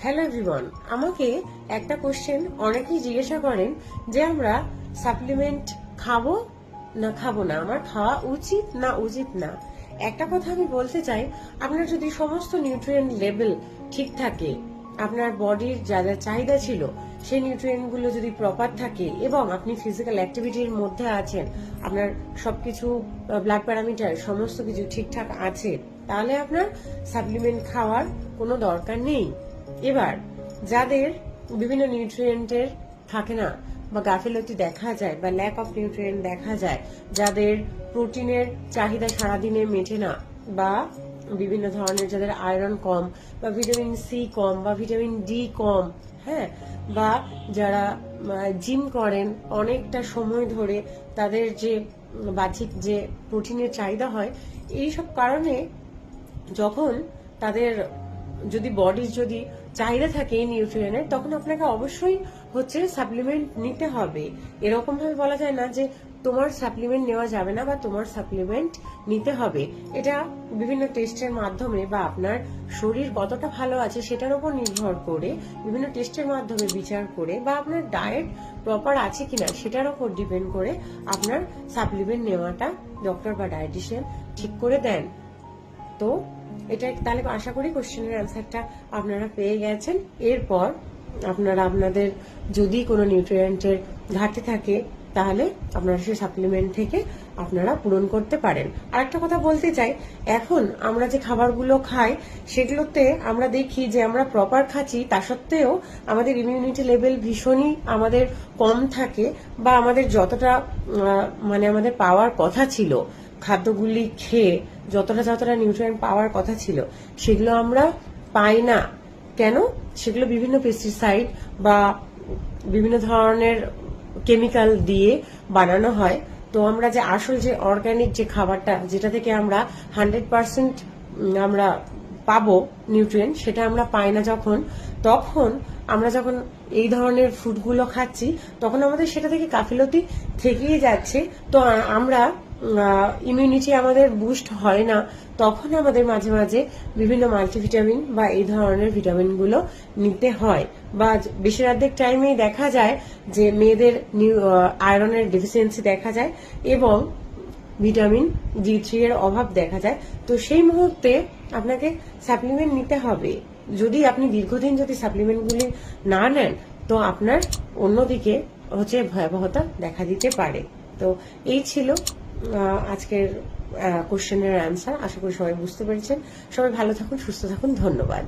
Hello everyone, আমাকে একটা question অনেকেই জিজ্ঞাসা করেন যে আমরা সাপ্লিমেন্ট খাবো না খাবো না, আমার খাওয়া উচিত না উচিত না। একটা কথা আমি বলতে চাই, আপনার যদি সমস্ত নিউট্রিয়েন্ট লেভেল ঠিক থাকে, আপনার বডির যা যা চাহিদা ছিল সেই নিউট্রিয়েন্ট গুলো যদি প্রপার থাকে এবং আপনি ফিজিক্যাল অ্যাক্টিভিটির মধ্যে আছেন, আপনার সবকিছু ব্লাড প্যারামিটার সমস্ত কিছু ঠিকঠাক আছে, তাহলে আপনার সাপ্লিমেন্ট খাওয়ার কোনো দরকার নেই। এবার যাদের বিভিন্ন নিউট্রিয়েন্টের থাকে না বা গাফিলতি দেখা যায় বা ল্যাক অফ নিউট্রিয়েন্ট দেখা যায়, যাদের প্রোটিনের চাহিদা সারাদিনে মেটে না, বা বিভিন্ন ধরনের যাদের আয়রন কম বা ভিটামিন সি কম বা ভিটামিন ডি কম, হ্যাঁ, বা যারা জিম করেন অনেকটা সময় ধরে, তাদের যে বাহ্যিক যে প্রোটিনের চাহিদা হয়, এই সব কারণে যখন তাদের যদি বডির যদি চাহিদা থাকে এই নিউট্রিয়েন্টের, তখন আপনাকে অবশ্যই সাপ্লিমেন্ট নিতে হবে। এরকম ভাবে বলা যায় না যে তোমার সাপ্লিমেন্ট নেওয়া যাবে না বা তোমার সাপ্লিমেন্ট নিতে হবে। এটা বিভিন্ন টেস্টের মাধ্যমে বা আপনার শরীর কতটা ভালো আছে সেটার উপর নির্ভর করে, বিভিন্ন টেস্টের মাধ্যমে বিচার করে, বা আপনার ডায়েট প্রপার আছে কিনা সেটার উপর ডিপেন্ড করে আপনার সাপ্লিমেন্ট নেওয়াটা ডক্টর বা ডায়েটিশিয়ান ঠিক করে দেন। তো এটা তাহলে আশা করি কোশ্চেনের অ্যান্সারটা আপনারা পেয়ে গেছেন। এরপর আপনারা আপনাদের যদি কোনো নিউট্রিয়েন্টের ঘাটতি থাকে, তাহলে আপনারা সেই সাপ্লিমেন্ট থেকে আপনারা পূরণ করতে পারেন। আরেকটা কথা বলতে চাই, এখন আমরা যে খাবারগুলো খাই সেগুলোতে আমরা দেখি যে আমরা প্রপার খাচ্ছি, তা সত্ত্বেও আমাদের ইমিউনিটি লেভেল ভীষণই আমাদের কম থাকে, বা আমাদের যতটা আমাদের পাওয়ার কথা ছিল খাদ্যগুলি খেয়ে, যতটা নিউট্রিয়েন্ট পাওয়ার কথা ছিল সেগুলো আমরা পাই না। কেন? সেগুলো বিভিন্ন পেস্টিসাইড বা বিভিন্ন ধরনের কেমিক্যাল দিয়ে বানানো হয়। তো আমরা যে আসল যে অর্গানিক যে খাবারটা, যেটা থেকে আমরা 100% আমরা পাবো নিউট্রিয়েন্ট, সেটা আমরা পাই না তখন আমরা যখন এই ধরনের ফুডগুলো খাচ্ছি, তখন আমাদের সেটা থেকে গাফিলতি থেকেই যাচ্ছে। তো আমরা ইমিউনিটি আমাদের বুস্ট হয় না, তখন আমাদের মাঝে মাঝে বিভিন্ন মাল্টিভিটামিন বা এই ধরনের ভিটামিনগুলো নিতে হয়। বা বেশির অর্ধেক টাইমেই দেখা যায় যে মেয়েদের আয়রনের ডেফিসিয়েন্সি দেখা যায় এবং ভিটামিন D3 এর অভাব দেখা যায়। তো সেই মুহূর্তে আপনাকে সাপ্লিমেন্ট নিতে হবে। যদি আপনি দীর্ঘদিন যদি সাপ্লিমেন্টগুলি না নেন, তো আপনার অন্যদিকে ভয়াবহতা দেখা দিতে পারে। তো এই ছিল আজকের কোশ্চেনের অ্যান্সার। আশা করি সবাই বুঝতে পেরেছেন। সবাই ভালো থাকুন, সুস্থ থাকুন। ধন্যবাদ।